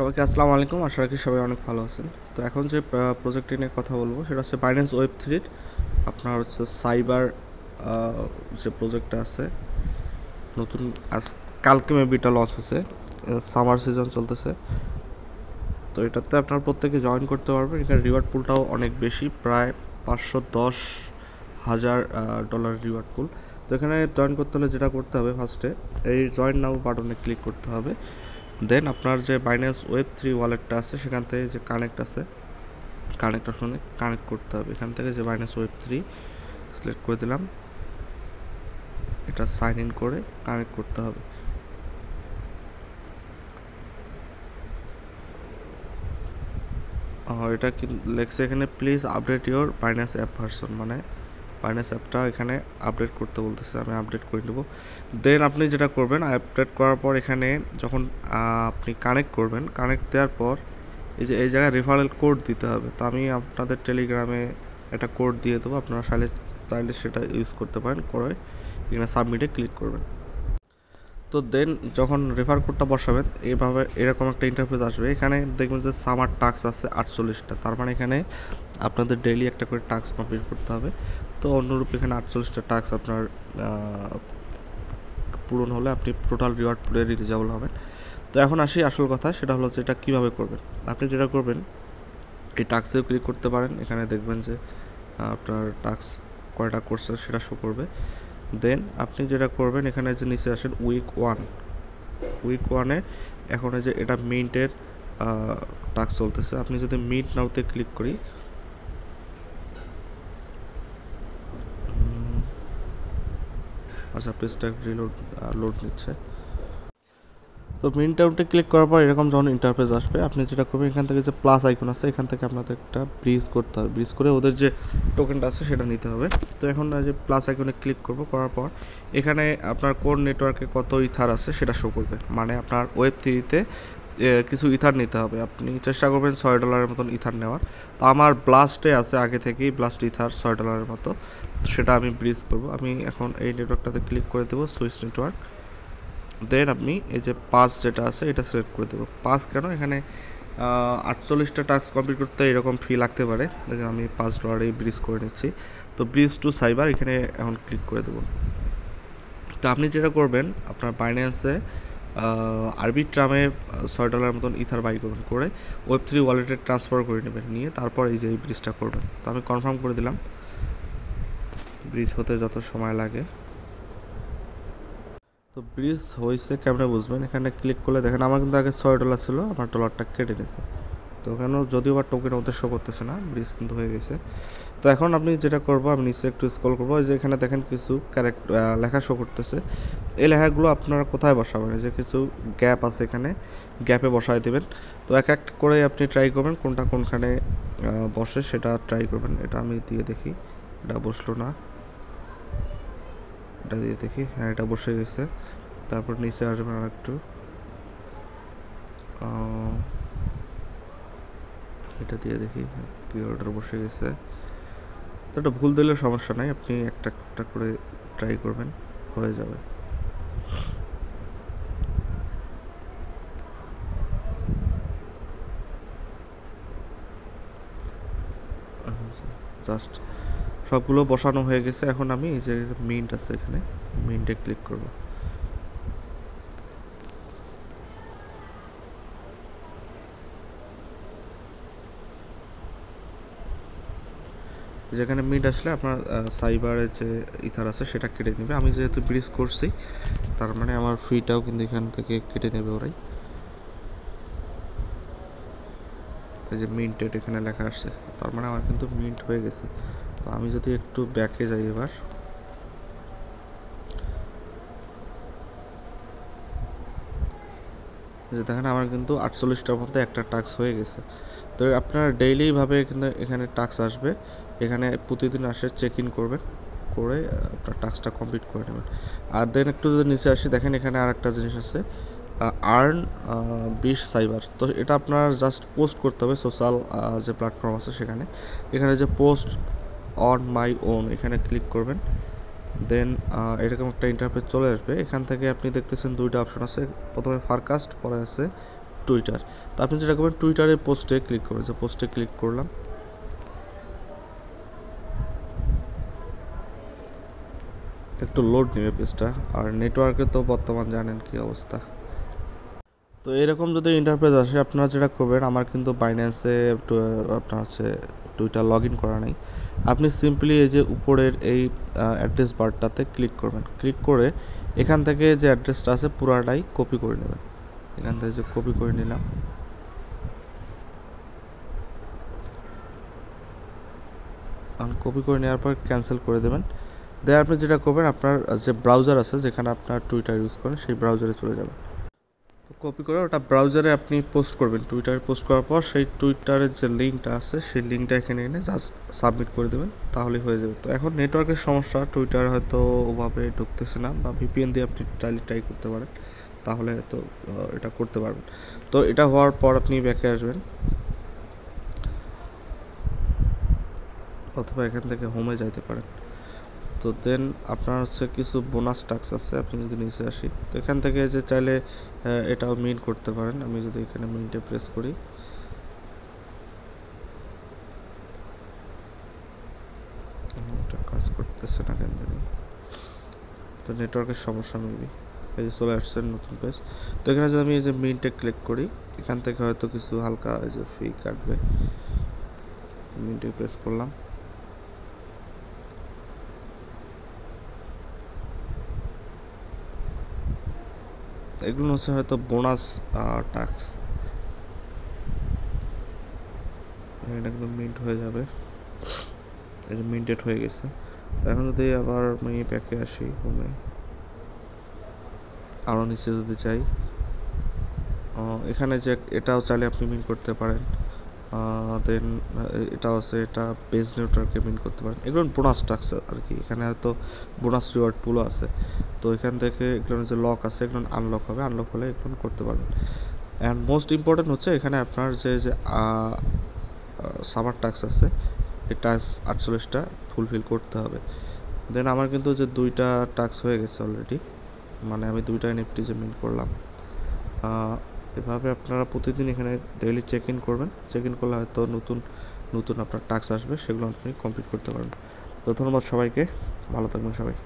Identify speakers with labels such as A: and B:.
A: সবাইকে আসসালামু আলাইকুম। আশা রাখি সবাই অনেক ভালো আছেন। তো এখন যে প্রজেক্টটি নিয়ে কথা বলবো সেটা হচ্ছে বাইন্যান্স ওয়েব থ্রির আপনার হচ্ছে সাইবার যে প্রজেক্টটা আছে নতুন কালকে মেবি এটা লঞ্চ হয়েছে, সামার সিজন চলতেছে। তো এটাতে আপনারা প্রত্যেকে জয়েন করতে পারবেন। এখানে রিওয়ার্ড পুলটাও অনেক বেশি, প্রায় $510,000 রিওয়ার্ড পুল। তো এখানে জয়েন করতে হলে যেটা করতে হবে, ফার্স্টে এই জয়েন নাও বাটনে ক্লিক করতে হবে। দেন আপনার যে বাইন্যান্স ওয়েব থ্রি ওয়ালেটটা আছে সেখান থেকে যে কানেক্ট আছে, কানেক্ট অপশনে কানেক্ট করতে হবে। এখান থেকে যে বাইন্যান্স ওয়েব থ্রি সিলেক্ট করে দিলাম, এটা সাইন ইন করে কানেক্ট করতে হবে। এটা কি লেখছে এখানে, please update your Binance app version, মানে বাইন্যান্স অ্যাপটা এখানে আপডেট করতে বলতেছে। আমি আপডেট করে নেব। দেন আপনি যেটা করবেন, আপডেট করার পর এখানে যখন আপনি কানেক্ট করবেন, কানেক্ট দেওয়ার পর এই জায়গায় রেফারেল কোড দিতে হবে। তো আমি আপনাদের টেলিগ্রামে একটা কোড দিয়ে দেবো, আপনারা চাইলে সেটা ইউজ করতে পারেন। করে এখানে সাবমিটে ক্লিক করবেন। তো দেন যখন রেফার কোডটা বসাবেন এইভাবে এরকম একটা ইন্টারফেস আসবে। এখানে দেখবেন যে সামার টাস্ক আছে 48টা, তার মানে এখানে আপনাদের ডেইলি একটা করে টাস্ক কমপ্লিট করতে হবে। তো অনুরূপ এখানে 48টা টাস্ক আপনার পূরণ হলে আপনি টোটাল রিওয়ার্ড পুলে এলিজিবল হবেন। তো এখন আসি আসল কথা, সেটা হলো যে এটা কীভাবে করবেন। আপনি যেটা করবেন, এই টাস্কেও ক্লিক করতে পারেন। এখানে দেখবেন যে আপনার টাস্ক কয়টা করছে সেটা শো করবে। দেন আপনি যেটা করবেন, এখানে যে নিচে আসেন উইক ওয়ানে এখন যে এটা মিন্টের টাস্ক চলতেছে। আপনি যদি মিন্ট নাওতে ক্লিক করি, আচ্ছা পেজটা লোড নিচ্ছে। তো মিন টাউনটা ক্লিক করার পর এরকম যখন ইন্টারফেস আসবে, আপনি যেটা করবেন, এখান থেকে যে প্লাস আইকন আছে এখান থেকে আপনাদের একটা ব্রিজ করতে হবে। ব্রিজ করে ওদের যে টোকেনটা আছে সেটা নিতে হবে। তো এখন যে প্লাস আইকনে ক্লিক করব, করার পর এখানে আপনার কোন নেটওয়ার্কে কত ইথার আছে সেটা শো করবে। মানে আপনার ওয়েব থ্রিতে কিছু ইথার নিতে হবে। আপনি চেষ্টা করবেন $6 মতন ইথার নেওয়ার। তো আমার ব্লাস্টে আছে আগে থেকেই ব্লাস্ট ইথার $6 মতো, সেটা আমি ব্রিজ করব। আমি এখন এই নেটওয়ার্কটাতে ক্লিক করে দেবো, সুইচ নেটওয়ার্ক। দেন আপনি এই যে পাস যেটা আছে এটা সিলেক্ট করে দেবো। পাস কেন, এখানে 48টা টাস্ক কমপ্লিট করতে এরকম ফি লাগতে পারে। দেখুন আমি $5 ব্রিজ করে নিচ্ছি। তো ব্রিজ টু সাইবার এখানে এখন ক্লিক করে দেবো। তো আপনি যেটা করবেন, আপনার বাইন্যান্সে আরবিট্রামে $6 মতন ইথার বাই করবেন, করে ওয়েব থ্রি ওয়ালেটে ট্রান্সফার করে নেবেন, নিয়ে তারপর এই যে এই ব্রিজটা করবেন। তো আমি কনফার্ম করে দিলাম। ব্রিজ হতে যত সময় লাগে। তো ব্রিজ হয়েছে কেমনে বুঝবেন, এখানে ক্লিক করলে দেখেন আমার কিন্তু আগে $6 ছিল, আমার ডলারটা কেটে নিয়েছে। তো ওখানে যদিও বা টোকেন ওদের শো করতেছে না, ব্রিজ কিন্তু হয়ে গেছে। তো এখন আপনি যেটা করবো, আমি নিচে একটু স্ক্রল করবো, যে এখানে দেখেন কিছু লেখা শো করতেছে। এই লেখাগুলো আপনারা কোথায় বসাবেন, যে কিছু গ্যাপ আছে, এখানে গ্যাপে বসায় দেবেন। তো এক এক করে আপনি ট্রাই করবেন কোনটা কোনখানে বসে সেটা ট্রাই করবেন। এটা আমি দিয়ে দেখি, এটা বসলো না, এটা দিয়ে দেখি, হ্যাঁ এটা বসে গেছে। তারপর নিচে আসবেন আর একটু, এটা দিয়ে দেখি কি অর্ডার বসে গেছে। তো এটা ভুল দিলে সমস্যা নাই, আপনি একটা একটা করে ট্রাই করবেন, হয়ে যাবে। জাস্ট সবগুলো বসানো হয়ে গেছে। এখন আমি এই যে মিন্ট আছে এখানে, মিন্টে ক্লিক করব। যেখানে মিড আসলে আপনার সাইবারের যে ইথার আছে সেটা কেটে নেবে। আমি যেহেতু ব্রিজ করছি, তার মানে আমার ফিটাও কিন্তু এখান থেকে কেটে নেবে ওরাই। এই যে মিন্টেড এখানে লেখা আসছে, তার মানে আমার কিন্তু মিন্ট হয়ে গেছে। তো আমি যদি একটু ব্যাকে যাই এবার, যে দেখেন আমার কিন্তু 48টার মধ্যে একটা টাস্ক হয়ে গেছে। তো আপনারা ডেইলিভাবে এখানে টাস্ক আসবে, এখানে প্রতিদিন আসে চেক ইন করবেন, করে আপনার টাস্কটা কমপ্লিট করে নেবেন। আর দেন একটু যদি নিচে আসি, দেখেন এখানে আর একটা জিনিস আছে, আর্ন 20 সাইবার। তো এটা আপনার জাস্ট পোস্ট করতে হবে সোশ্যাল যে প্ল্যাটফর্ম আছে সেখানে। এখানে যে পোস্ট অন মাই ওন এখানে ক্লিক করবেন। দেন এরকম একটা ইন্টারফেস চলে আসবে। এখান থেকে আপনি দেখতেছেন দুইটা অপশন আছে, প্রথমে ফারকাস্ট, পরে আছে টুইটার। তো আপনি যেটা করবেন টুইটারের পোস্টে ক্লিক করবেন, যে পোস্টে ক্লিক করলাম, একটু লোড নেবে পেজটা। আর নেটওয়ার্কে তো বর্তমান জানেন কি অবস্থা। তো এরকম যদি ইন্টারফেস আসে, আপনারা যেটা করবেন, আমার কিন্তু বাইন্যান্সে আপনার হচ্ছে টুইটার লগ ইন করা নেই। আপনি সিম্পলি এই যে উপরের এই অ্যাড্রেস বারটাতে ক্লিক করবেন। ক্লিক করে এখান থেকে যে অ্যাড্রেসটা আছে পুরাটাই কপি করে নেবেন। এখান থেকে যে কপি করে নিলাম, কপি করে নেওয়ার পর ক্যান্সেল করে দেবেন। দেন আপনি যেটা করবেন, আপনার যে ব্রাউজার আছে যেখানে আপনার টুইটার ইউজ করেন সেই ব্রাউজারে চলে যাবেন। তো কপি করে ওটা ব্রাউজারে আপনি পোস্ট করবেন। টুইটারে পোস্ট করার পর সেই টুইটারের যে লিঙ্কটা আছে সেই লিঙ্কটা এখানে এনে জাস্ট সাবমিট করে দেবেন, তাহলেই হয়ে যাবে। তো এখন নেটওয়ার্কের সমস্যা, টুইটার হয়তো ওভাবে ঢুকতেছে না, বা ভিপিএন দিয়ে আপনি ট্রাই করতে পারেন, তাহলে হয়তো এটা করতে পারবেন। তো এটা হওয়ার পর আপনি ব্যাকে আসবেন, অথবা এখান থেকে হোমে যাইতে পারেন। তো দেন আপনার হচ্ছে কিছু বোনাস টাস্ক আছে, আপনি যদি নিচে আসি, তো এখান থেকে যে চাইলে এটাও মিন্ট করতে পারেন। আমি যদি এখানে মিন্টে প্রেস করি, এটা কাজ করতেছে না কেন জানি, তো নেটওয়ার্কের সমস্যা মেবি। এই যে চলে আসছে নতুন পেজ। তো এখানে যদি আমি এই যে মিন্টে ক্লিক করি, এখান থেকে হয়তো কিছু হালকা এই যে ফি কাটবে। মিন্টে প্রেস করলাম, এগুলো হচ্ছে হয়তো বোনাস টাস্ক। এটা একদম মিন্ট হয়ে যাবে, এই যে মিন্টেড হয়ে গেছে। তো এখন যদি আবার আমি ব্যাকে আসি, হোমে আরও নিচে যদি চাই, এখানে যে এটাও চাইলে আপনি মিন করতে পারেন। দেন এটাও আছে, এটা পেজ নেটওয়ার্কে মিন করতে পারেন। এগুলো বোনাস টাস্ক আর কি, এখানে হয়তো বোনাস রিওয়ার্ড পুলও আছে। তো এখান থেকে এগুলো যে লক আছে এগুলো আনলক হবে, আনলক হলে এগুলো করতে পারবেন। অ্যান্ড মোস্ট ইম্পর্টেন্ট হচ্ছে এখানে আপনার যে সামার টাস্ক আছে, এই টাস্ক 48টা ফুলফিল করতে হবে। দেন আমার কিন্তু যে 2টা টাস্ক হয়ে গেছে অলরেডি, মানে আমি 2টা এনএফটি যে মিন করলাম। এভাবে আপনারা প্রতিদিন এখানে ডেইলি চেক ইন করবেন। চেক ইন করলে হয়তো নতুন নতুন আপনার টাস্ক আসবে, সেগুলো আপনি কমপ্লিট করতে পারবেন। তো ধন্যবাদ সবাইকে, ভালো থাকবেন সবাই।